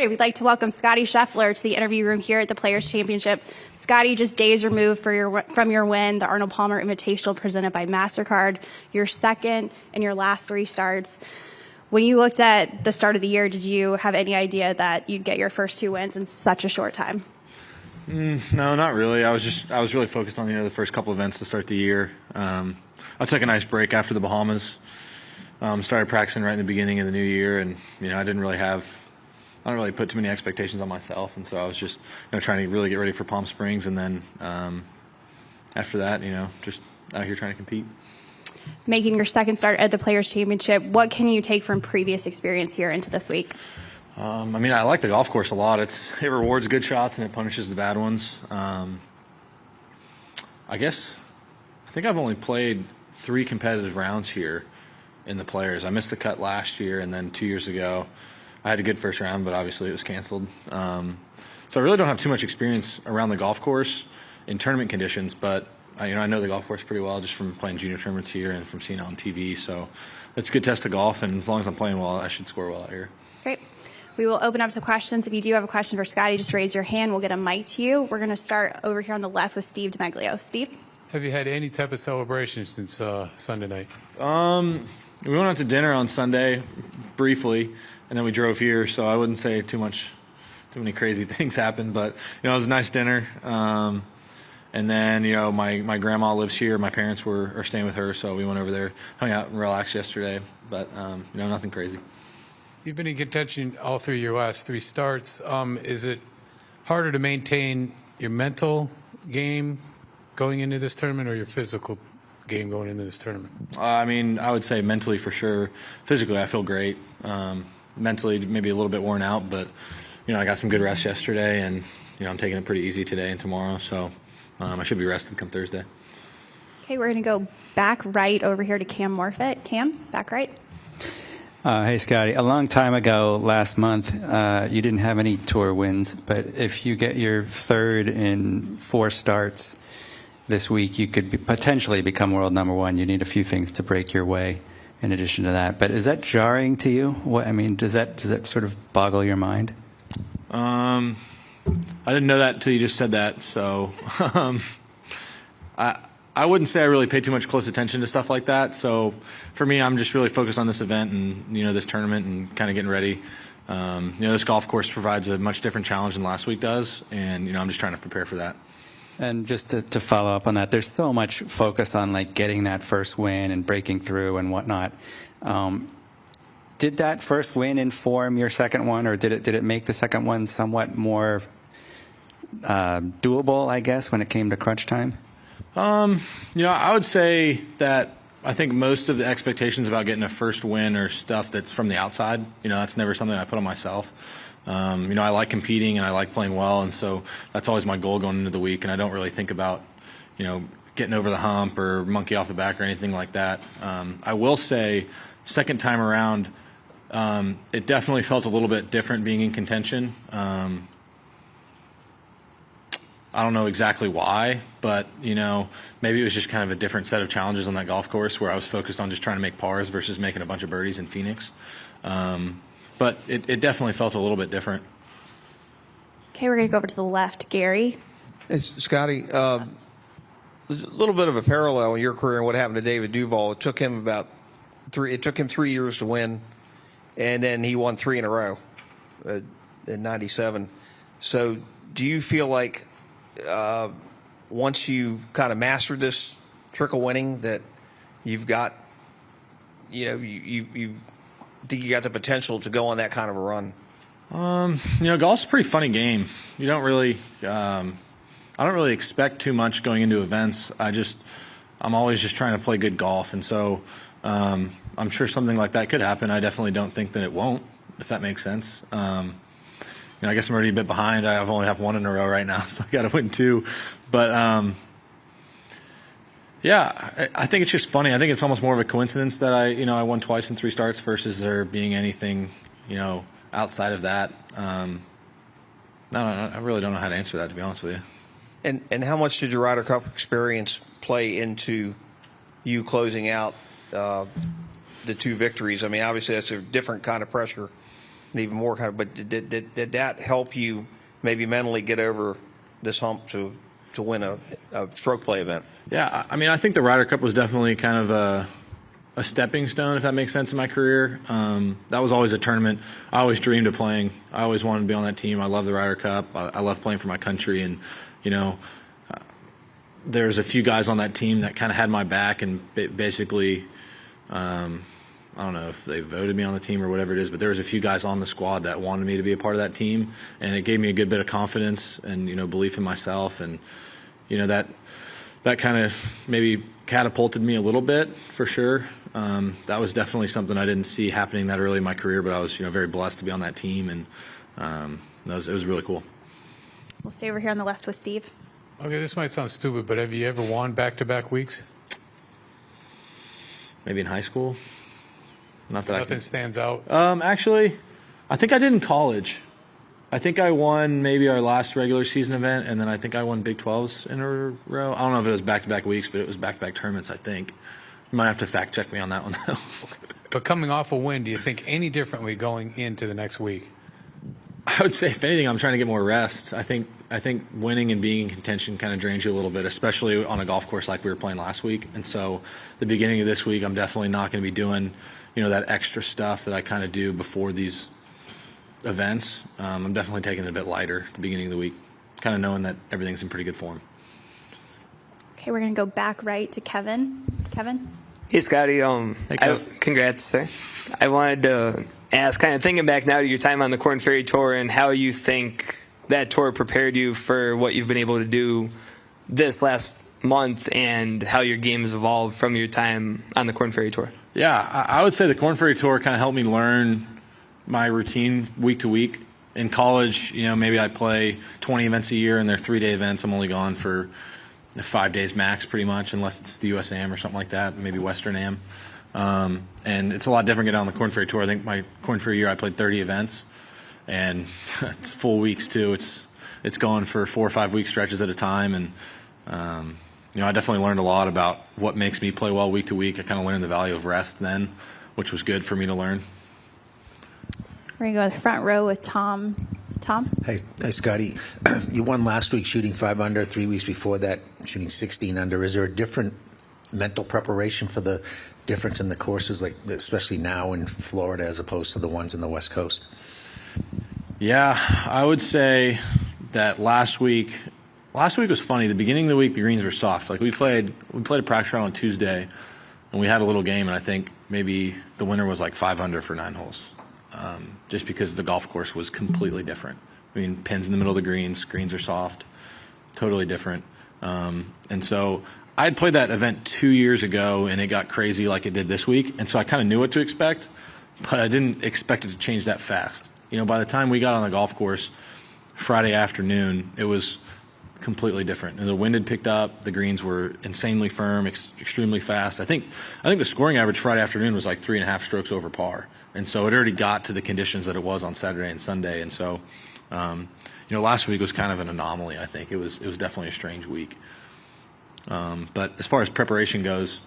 started, we'd like to welcome Scottie Scheffler to the interview room here at the Players Championship. Scottie, just days removed from your win, the Arnold Palmer Invitational presented by MasterCard, your second and your last 3 starts. When you looked at the start of the year, did you have any idea that you'd get your first 2 wins in such a short time? No, not really. I was really focused on the first couple events to start the year. I took a nice break after the Bahamas. Started practicing right in the beginning of the new year, and I don't really put too many expectations on myself, and so I was just trying to really get ready for Palm Springs, and then after that, just out here trying to compete. Making your second start at the Players Championship, what can you take from previous experience here into this week? I like the golf course a lot. It rewards good shots and it punishes the bad ones. I think I've only played 3 competitive rounds here in the Players. I missed the cut last year, and then 2 years ago I had a good first round, but obviously it was canceled. So I really don't have too much experience around the golf course in tournament conditions, but I know the golf course pretty well just from playing junior tournaments here and from seeing it on TV. So it's a good test of golf, and as long as I'm playing well, I should score well out here. Great. We will open up to questions. If you do have a question for Scottie, just raise your hand. We'll get a mic to you. We're going to start over here on the left with Steve DeMeglio. Steve? Have you had any type of celebration since Sunday night? We went out to dinner on Sunday briefly, and then we drove here, so I wouldn't say too many crazy things happened, but it was a nice dinner. And then my grandma lives here. My parents are staying with her, so we went over there, hung out and relaxed yesterday, but nothing crazy. You've been in contention all 3 of your last 3 starts. Is it harder to maintain your mental game going into this tournament or your physical game going into this tournament? I would say mentally for sure. Physically, I feel great. Mentally, maybe a little bit worn out, but I got some good rest yesterday, and I'm taking it pretty easy today and tomorrow, so I should be rested come Thursday. Okay, we're going to go back right over here to Cam Morfitt. Cam, back right. Hey, Scottie. A long time ago, last month, you didn't have any tour wins, but if you get your 3rd in 4 starts this week, you could potentially become world #1. You need a few things to break your way in addition to that. But is that jarring to you? Does that sort of boggle your mind? I didn't know that until you just said that, so I wouldn't say I really pay too much close attention to stuff like that. So for me, I'm just really focused on this event and this tournament and kind of getting ready. This golf course provides a much different challenge than last week does, and I'm just trying to prepare for that. And just to follow up on that, there's so much focus on getting that first win and breaking through and whatnot. Did that first win inform your second one, or did it make the second one somewhat more doable, I guess, when it came to crunch time? I would say that I think most of the expectations about getting a first win are stuff that's from the outside. That's never something I put on myself. I like competing and I like playing well, and so that's always my goal going into the week, and I don't really think about, getting over the hump or monkey off the back or anything like that. I will say, second time around, it definitely felt a little bit different being in contention. I don't know exactly why, but, maybe it was just kind of a different set of challenges on that golf course where I was focused on just trying to make pars versus making a bunch of birdies in Phoenix. But it definitely felt a little bit different. Okay, we're going to go over to the left. Gary? Hey, Scottie, there's a little bit of a parallel in your career and what happened to David Duval. It took him 3 years to win, and then he won 3 in a row in '97. So do you feel like once you kind of mastered this trickle winning that you've got, you've think you got the potential to go on that kind of a run? Golf's a pretty funny game. You don't really, I don't really expect too much going into events. I'm always just trying to play good golf, and so I'm sure something like that could happen. I definitely don't think that it won't, if that makes sense. I guess I'm already a bit behind. I've only have 1 in a row right now, so I got to win 2. But I think it's just funny. I think it's almost more of a coincidence that I won twice in 3 starts versus there being anything, outside of that. I really don't know how to answer that, to be honest with you. And how much did your Ryder Cup experience play into you closing out the 2 victories? Obviously that's a different kind of pressure and even more kind of. But did that help you maybe mentally get over this hump to win a stroke play event? Yeah, I mean, I think the Ryder Cup was definitely kind of a stepping stone, if that makes sense, in my career. That was always a tournament I always dreamed of playing. I always wanted to be on that team. I love the Ryder Cup. I love playing for my country, and there's a few guys on that team that kind of had my back and basically. I don't know if they voted me on the team or whatever it is, but there was a few guys on the squad that wanted me to be a part of that team, and it gave me a good bit of confidence and belief in myself, and that kind of maybe catapulted me a little bit for sure. That was definitely something I didn't see happening that early in my career, but I was very blessed to be on that team, and it was really cool. We'll stay over here on the left with Steve. Okay, this might sound stupid, but have you ever won back-to-back weeks? Maybe in high school. Not that Nothing stands out. Actually, I think I did in college. I think I won maybe our last regular season event, and then I think I won Big 12s in a row. I don't know if it was back-to-back weeks, but it was back-to-back tournaments, I think. You might have to fact-check me on that one, though. But coming off a win, do you think any differently going into the next week? I would say, if anything, I'm trying to get more rest. I think winning and being in contention kind of drains you a little bit, especially on a golf course like we were playing last week. And so the beginning of this week, I'm definitely not going to be doing that extra stuff that I kind of do before these events. I'm definitely taking it a bit lighter at the beginning of the week, kind of knowing that everything's in pretty good form. Okay, we're going to go back right to Kevin. Kevin? Hey, Scottie. Hey, Kev. Congrats, sir. I wanted to ask, kind of thinking back now to your time on the Korn Ferry Tour and how you think that tour prepared you for what you've been able to do this last month and how your game has evolved from your time on the Korn Ferry Tour. Yeah, I would say the Korn Ferry Tour kind of helped me learn my routine week to week. In college, maybe I play 20 events a year, and they're 3-day events. I'm only gone for 5 days max, pretty much, unless it's the US Am or something like that, maybe Western Am. And it's a lot different getting on the Korn Ferry Tour. I think my Korn Ferry year, I played 30 events, and it's full weeks too. It's going for 4 or 5 week stretches at a time, and I definitely learned a lot about what makes me play well week to week. I kind of learned the value of rest then, which was good for me to learn. We're going to go to the front row with Tom. Tom? Hey, Scottie. You won last week shooting 5 under, 3 weeks before that shooting 16 under. Is there a different mental preparation for the difference in the courses, like especially now in Florida as opposed to the ones in the West Coast? Yeah, I would say that last week was funny. The beginning of the week, the greens were soft. Like we played a practice round on Tuesday, and we had a little game, and I think maybe the winner was like 5 under for 9 holes, just because the golf course was completely different. I mean, pins in the middle of the greens are soft, totally different. And so I had played that event 2 years ago, and it got crazy like it did this week, and so I kind of knew what to expect, but I didn't expect it to change that fast. By the time we got on the golf course Friday afternoon, it was completely different. And the wind had picked up. The greens were insanely firm, extremely fast. I think the scoring average Friday afternoon was like 3.5 strokes over par. And so it already got to the conditions that it was on Saturday and Sunday. And so, last week was kind of an anomaly, I think. It was definitely a strange week. But as far as preparation goes,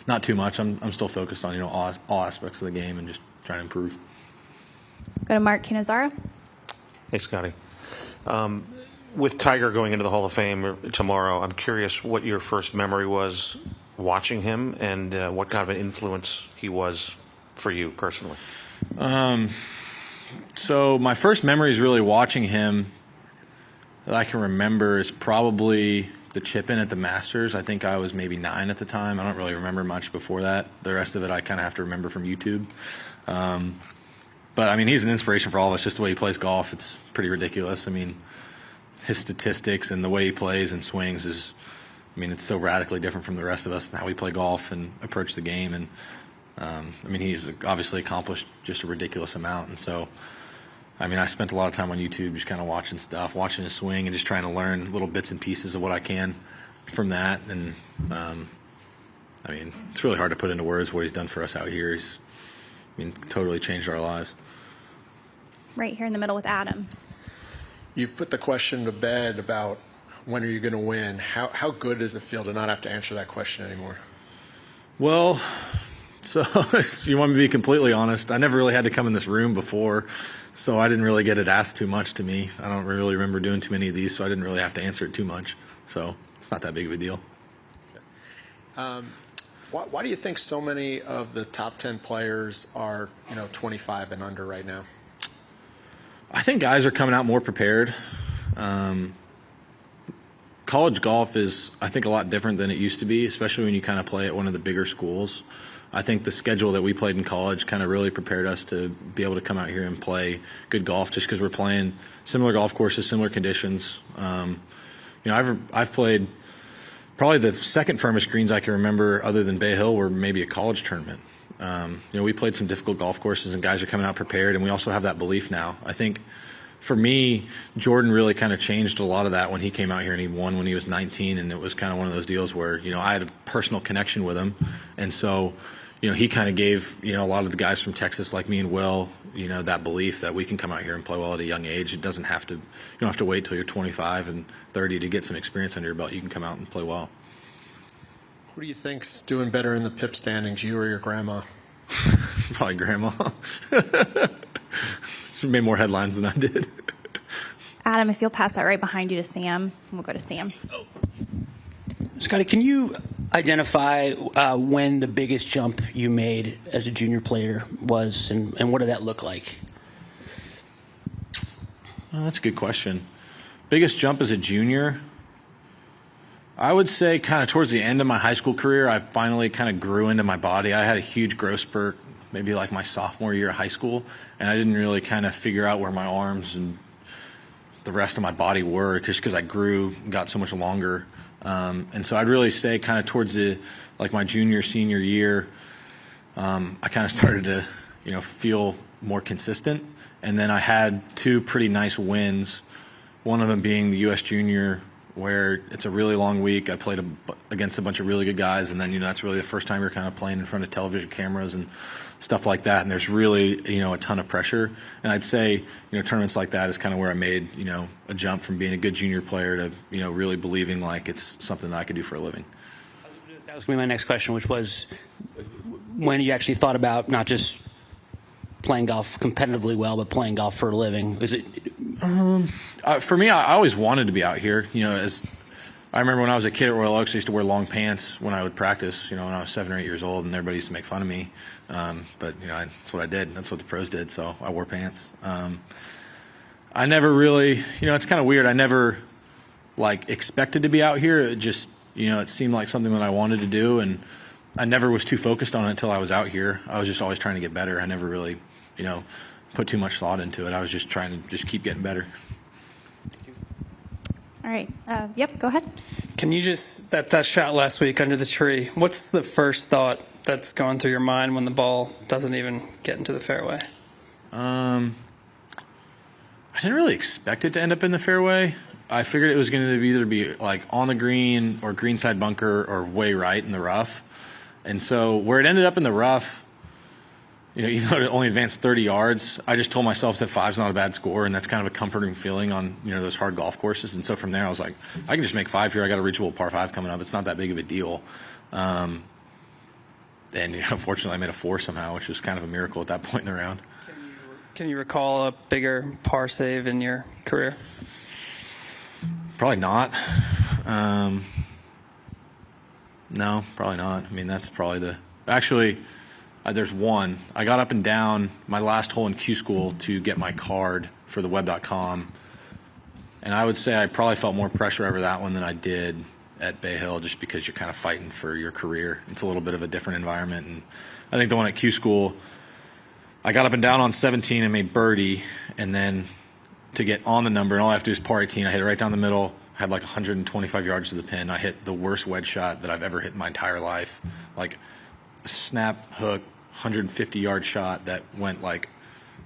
not too much. I'm still focused on, all aspects of the game and just trying to improve. Go to Mark Canizara. Hey, Scottie. With Tiger going into the Hall of Fame tomorrow, I'm curious what your first memory was watching him and what kind of an influence he was for you personally. So my first memory is really watching him that I can remember is probably the chip-in at the Masters. I think I was maybe 9 at the time. I don't really remember much before that. The rest of it I kind of have to remember from YouTube. But, I mean, he's an inspiration for all of us. Just the way he plays golf, it's pretty ridiculous. I mean, his statistics and the way he plays and swings is, it's so radically different from the rest of us and how we play golf and approach the game. And, he's obviously accomplished just a ridiculous amount. And so, I spent a lot of time on YouTube just kind of watching stuff, watching his swing and just trying to learn little bits and pieces of what I can from that. And, it's really hard to put into words what he's done for us out here. He's, totally changed our lives. Right here in the middle with Adam. You've put the question to bed about when are you going to win. How good does it feel to not have to answer that question anymore? Well, So if you want me to be completely honest, I never really had to come in this room before, so I didn't really get it asked too much to me. I don't really remember doing too many of these, so I didn't really have to answer it too much. So it's not that big of a deal. Why do you think so many of the top 10 players are, 25 and under right now? I think guys are coming out more prepared. College golf is, I think, a lot different than it used to be, especially when you kind of play at one of the bigger schools. I think the schedule that we played in college kind of really prepared us to be able to come out here and play good golf, just because we're playing similar golf courses, similar conditions. I've played probably the second firmest greens I can remember, other than Bay Hill, were maybe a college tournament. We played some difficult golf courses, and guys are coming out prepared, and we also have that belief now. I think for me, Jordan really kind of changed a lot of that when he came out here and he won when he was 19, and it was kind of one of those deals where, I had a personal connection with him, and so, he kind of gave, a lot of the guys from Texas like me and Will, that belief that we can come out here and play well at a young age. It doesn't have to, you don't have to wait till you're 25 and 30 to get some experience under your belt. You can come out and play well. Who do you think's doing better in the PIP standings, you or your grandma? Probably grandma. She made more headlines than I did. Adam, if you'll pass that right behind you to Sam, we'll go to Sam. Scottie, can you identify when the biggest jump you made as a junior player was, and what did that look like? That's a good question. Biggest jump as a junior? I would say kind of towards the end of my high school career, I finally kind of grew into my body. I had a huge growth spurt maybe like my sophomore year of high school, and I didn't really kind of figure out where my arms and the rest of my body were, just because I grew and got so much longer. And so I'd really say kind of towards my junior, senior year, I kind of started to, feel more consistent. And then I had two pretty nice wins, one of them being the U.S. Junior, where it's a really long week. I played against a bunch of really good guys, and then, that's really the first time you're kind of playing in front of television cameras and stuff like that, and there's really, a ton of pressure. And I'd say, tournaments like that is kind of where I made, a jump from being a good junior player to, really believing like it's something that I could do for a living. That was going to be my next question, which was when you actually thought about not just playing golf competitively well, but playing golf for a living. Is it? For me, I always wanted to be out here. As I remember when I was a kid at Royal Oaks, I used to wear long pants when I would practice, when I was 7 or 8 years old, and everybody used to make fun of me. But, that's what I did. That's what the pros did, so I wore pants. I never really, it's kind of weird. I never, expected to be out here. It just, it seemed like something that I wanted to do, and I never was too focused on it until I was out here. I was just always trying to get better. I never really, put too much thought into it. I was just trying to just keep getting better. All right. Yep, go ahead. Can you that shot last week under the tree, what's the first thought that's going through your mind when the ball doesn't even get into the fairway? I didn't really expect it to end up in the fairway. I figured it was going to either be on the green or greenside bunker or way right in the rough. And so where it ended up in the rough, even though it only advanced 30 yards, I just told myself that 5's not a bad score, and that's kind of a comforting feeling on, those hard golf courses. And so from there, I was like, I can just make 5 here. I got a reachable par 5 coming up. It's not that big of a deal. And fortunately, I made a 4 somehow, which was kind of a miracle at that point in the round. Can you recall a bigger par save in your career? Probably not. No, probably not. I mean, that's probably actually, there's one. I got up and down my last hole in Q school to get my card for the web.com. And I would say I probably felt more pressure over that one than I did at Bay Hill, just because you're kind of fighting for your career. It's a little bit of a different environment. And I think the one at Q school, I got up and down on 17 and made birdie. And then to get on the number, and all I have to do is par 18. I hit it right down the middle. I had 125 yards to the pin. I hit the worst wedge shot that I've ever hit in my entire life. Snap, hook, 150-yard shot that went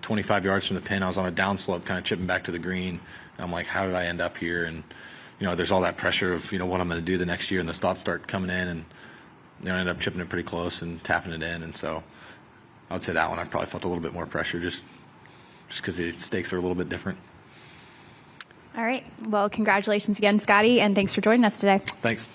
25 yards from the pin. I was on a downslope kind of chipping back to the green. And I'm like, how did I end up here? And, there's all that pressure of, what I'm going to do the next year. And those thoughts start coming in. And, I ended up chipping it pretty close and tapping it in. And so I would say that one I probably felt a little bit more pressure just because the stakes are a little bit different. All right. Well, congratulations again, Scottie, and thanks for joining us today. Thanks.